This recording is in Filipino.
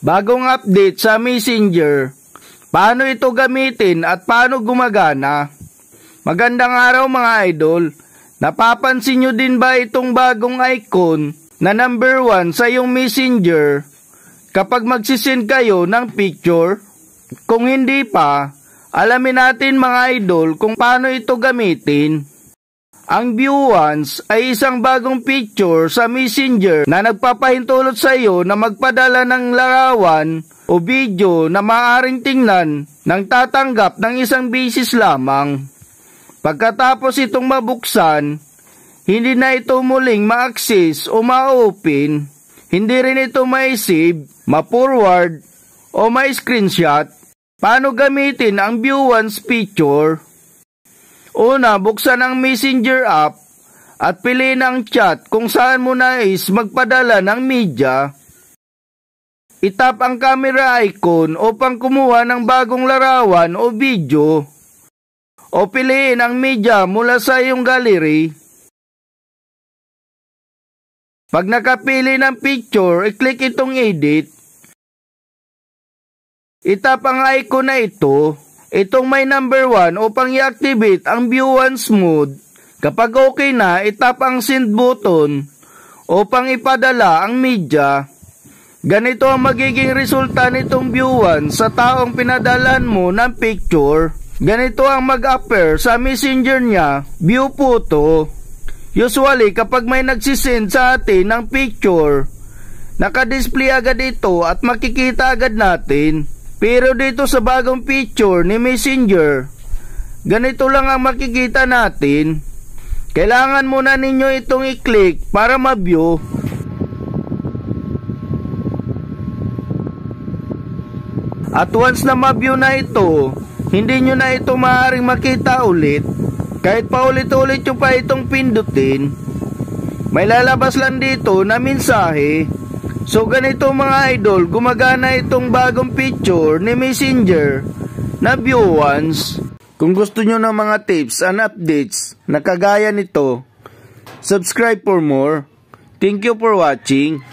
Bagong update sa Messenger. Paano ito gamitin at paano gumagana? Magandang araw mga idol. Napapansin nyo din ba itong bagong icon na number 1 sa iyong Messenger kapag magsisend kayo ng picture? Kung hindi pa, alamin natin mga idol kung paano ito gamitin. Ang view once ay isang bagong picture sa Messenger na nagpapahintulot sa iyo na magpadala ng larawan o video na maaaring tingnan ng tatanggap ng isang beses lamang. Pagkatapos itong mabuksan, hindi na ito muling ma-access o ma-open, hindi rin ito ma-save, ma-forward o ma-screenshot. Paano gamitin ang view once picture? Una, buksan ang Messenger app at piliin ang chat kung saan mo nais magpadala ng media. Itap ang camera icon upang kumuha ng bagong larawan o video. O piliin ang media mula sa iyong gallery. Pag nakapili ng picture, i-click itong edit. Itap ang icon na ito. Itong may number 1 upang i-activate ang view once mode. Kapag okay na, itap ang send button upang ipadala ang media. Ganito ang magiging resulta nitong view once sa taong pinadalan mo ng picture. Ganito ang mag-appear sa messenger niya, view photo. Usually kapag may nagsisend sa atin ng picture, nakadisplay agad ito at makikita agad natin. Pero dito sa bagong picture ni Messenger, ganito lang ang makikita natin. Kailangan muna ninyo itong i-click para ma-view. At once na ma-view na ito, hindi nyo na ito maaaring makita ulit. Kahit paulit-ulit nyo pa itong pindutin, may lalabas lang dito na mensahe. So ganito mga idol, gumagana itong bagong picture ni Messenger na view once. Kung gusto nyo ng mga tips and updates na kagaya nito, subscribe for more. Thank you for watching.